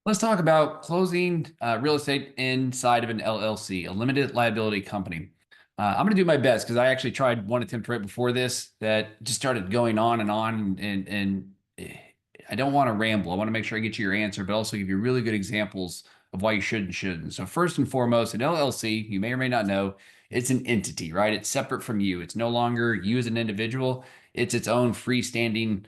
Let's talk about closing real estate inside of an LLC, a limited liability company. I'm going to do my best because I actually tried one attempt right before this that just started going on and on. And I don't want to ramble. I want to make sure I get you your answer, but also give you really good examples of why you should and shouldn't. So, first and foremost, an LLC, you may or may not know, it's an entity, right? It's separate from you. It's no longer you as an individual, it's its own freestanding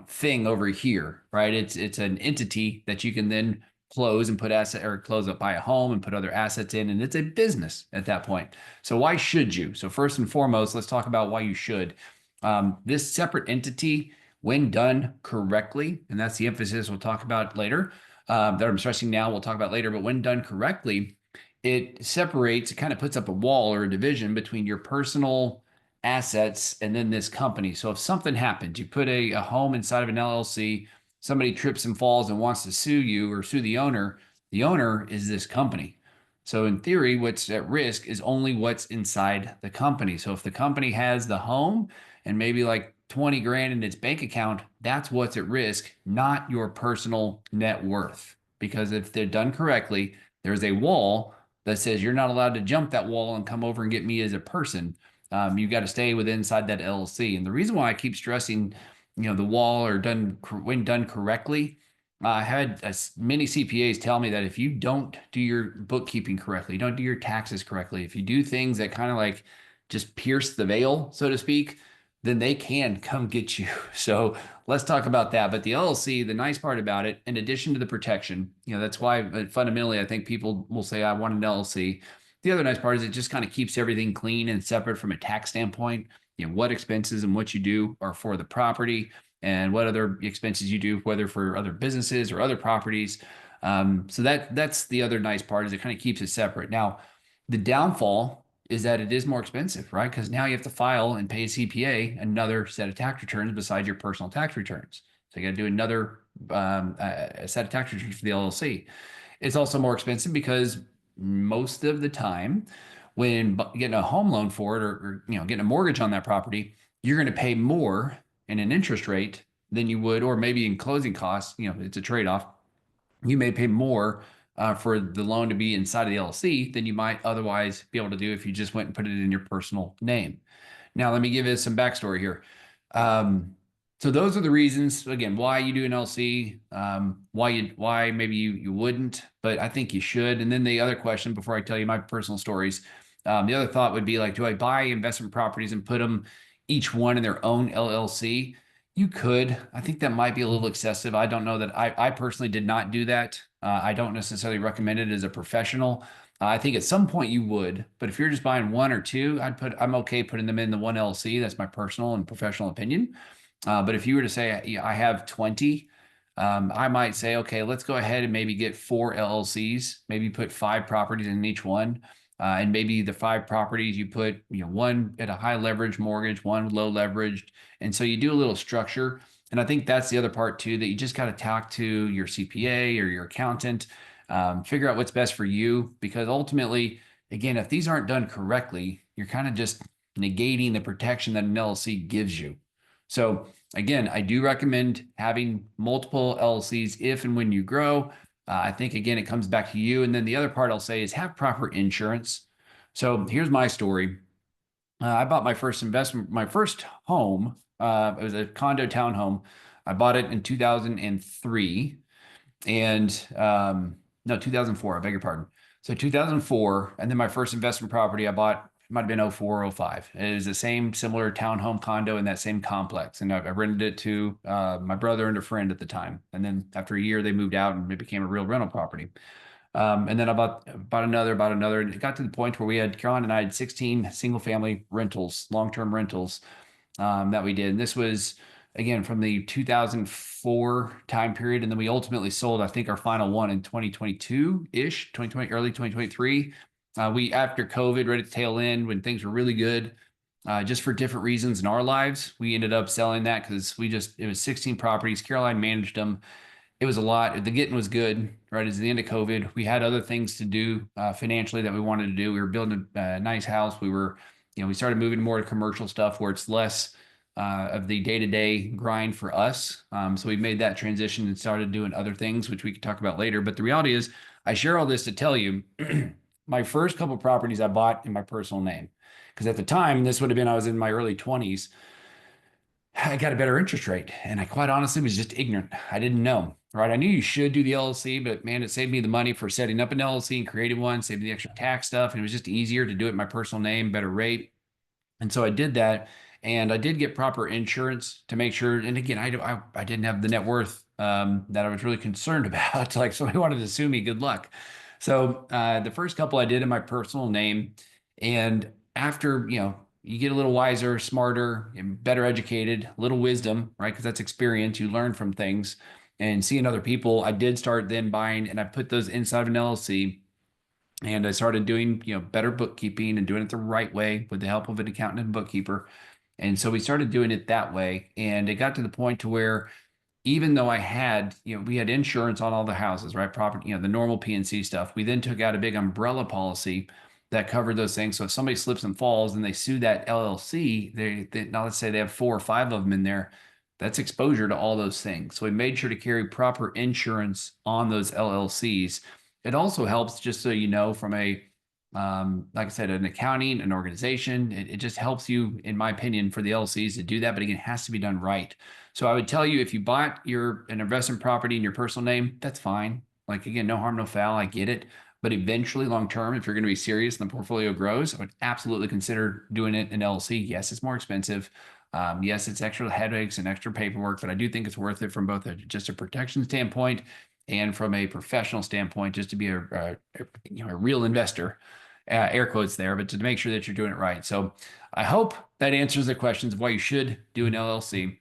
thing over here, right? It's an entity that you can then close and put asset or close up, buy a home and put other assets in, and it's a business at that point. So why should you? So first and foremost, let's talk about why you should. This separate entity, when done correctly, and that's the emphasis we'll talk about later, that I'm stressing now, we'll talk about later, but when done correctly, it separates, it kind of puts up a wall or a division between your personal assets and then this company. So if something happens, you put a home inside of an LLC, somebody trips and falls and wants to sue you or sue the owner is this company. So in theory, what's at risk is only what's inside the company. So if the company has the home and maybe like 20 grand in its bank account, that's what's at risk, not your personal net worth. Because if they're done correctly, there's a wall that says you're not allowed to jump that wall and come over and get me as a person. You've got to stay within inside that LLC. And the reason why I keep stressing, the wall or done when done correctly, I had many CPAs tell me that if you don't do your bookkeeping correctly, you don't do your taxes correctly, if you do things that kind of like just pierce the veil, so to speak, then they can come get you. So let's talk about that. But the LLC, the nice part about it, in addition to the protection, that's why fundamentally I think people will say, I want an LLC. The other nice part is it just kind of keeps everything clean and separate from a tax standpoint. What expenses and what you do are for the property and what other expenses you do, whether for other businesses or other properties. So that's the other nice part is it kind of keeps it separate. Now, the downfall is that it is more expensive, right? Because now you have to file and pay a CPA another set of tax returns besides your personal tax returns. So you got to do another a set of tax returns for the LLC. It's also more expensive because most of the time when getting a home loan for it or getting a mortgage on that property, you're going to pay more in an interest rate than you would, or maybe in closing costs, it's a trade-off. You may pay more for the loan to be inside of the LLC than you might otherwise be able to do if you just went and put it in your personal name. Now, let me give you some backstory here. So those are the reasons, again, why you do an LLC, why maybe you wouldn't, but I think you should. And then the other question before I tell you my personal stories, the other thought would be like, do I buy investment properties and put them each one in their own LLC? You could. I think that might be a little excessive. I don't know that I personally did not do that. I don't necessarily recommend it as a professional. I think at some point you would, but if you're just buying one or two, I'm okay putting them in the one LLC. That's my personal and professional opinion. But if you were to say, I have 20, I might say, okay, let's go ahead and maybe get 4 LLCs, maybe put 5 properties in each one. And maybe the 5 properties you put, one at a high leverage mortgage, one low leveraged. And so you do a little structure. And I think that's the other part too, that you just got to talk to your CPA or your accountant, figure out what's best for you. Because ultimately, again, if these aren't done correctly, you're kind of just negating the protection that an LLC gives you. So again, I do recommend having multiple LLCs if and when you grow. I think again, it comes back to you. And then the other part I'll say is have proper insurance. So here's my story. I bought my first investment, my first home. It was a condo townhome. I bought it in 2003 and no, 2004, I beg your pardon. So 2004, and then my first investment property I bought might have been 04, 05. It is the same similar townhome condo in that same complex. And I rented it to my brother and a friend at the time. And then after a year, they moved out and it became a real rental property. And then I bought another, and it got to the point where Caroline and I had 16 single family rentals, long-term rentals that we did. And this was, again, from the 2004 time period. And then we ultimately sold, I think, our final one in 2022-ish, 2020, early 2023. We, after COVID, ready to tail end when things were really good, just for different reasons in our lives, we ended up selling that because it was 16 properties. Caroline managed them. It was a lot. The getting was good, right? It's the end of COVID. We had other things to do financially that we wanted to do. We were building a nice house. We started moving more to commercial stuff where it's less of the day-to-day grind for us. So we made that transition and started doing other things, which we could talk about later. But the reality is, I share all this to tell you, my first couple properties I bought in my personal name, because at the time, this would have been I was in my early 20s. I got a better interest rate. And I quite honestly was just ignorant. I didn't know, right? I knew you should do the LLC, but man, it saved me the money for setting up an LLC and creating one, saved me the extra tax stuff. And it was just easier to do it in my personal name, better rate. And so I did that. And I did get proper insurance to make sure. And again, I didn't have the net worth that I was really concerned about. Like somebody wanted to sue me, good luck. So the first couple I did in my personal name. And after, you get a little wiser, smarter, and better educated, a little wisdom, right? Because that's experience. You learn from things and seeing other people. I did start then buying, and I put those inside of an LLC. And I started doing, better bookkeeping and doing it the right way with the help of an accountant and bookkeeper. And so we started doing it that way. And it got to the point to where even though I had, we had insurance on all the houses, right? Property, the normal PNC stuff. We then took out a big umbrella policy that covered those things. So if somebody slips and falls and they sue that LLC, now let's say they have 4 or 5 of them in there, that's exposure to all those things. So we made sure to carry proper insurance on those LLCs. It also helps, just so you know, from a like I said, an accounting, an organization, it just helps you, in my opinion, for the LLCs to do that. But again, it has to be done right. So I would tell you, if you bought an investment property in your personal name, that's fine. Like again, no harm, no foul. I get it. But eventually, long term, if you're going to be serious and the portfolio grows, I would absolutely consider doing it in LLC. Yes, it's more expensive. Yes, it's extra headaches and extra paperwork, but I do think it's worth it from both just a protection standpoint and from a professional standpoint, just to be a real investor. Air quotes there, but to make sure that you're doing it right. So I hope that answers the questions of why you should do an LLC.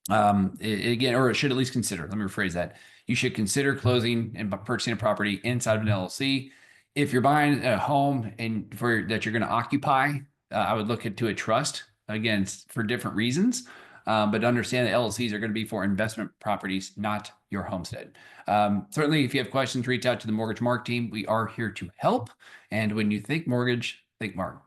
Again, or it should at least consider. Let me rephrase that. You should consider closing and purchasing a property inside of an LLC. If you're buying a home and that you're going to occupy, I would look into a trust, again, for different reasons. But understand that LLCs are going to be for investment properties, not your homestead. Certainly, if you have questions, reach out to the Mortgage Mark team. We are here to help. And when you think mortgage, think Mark.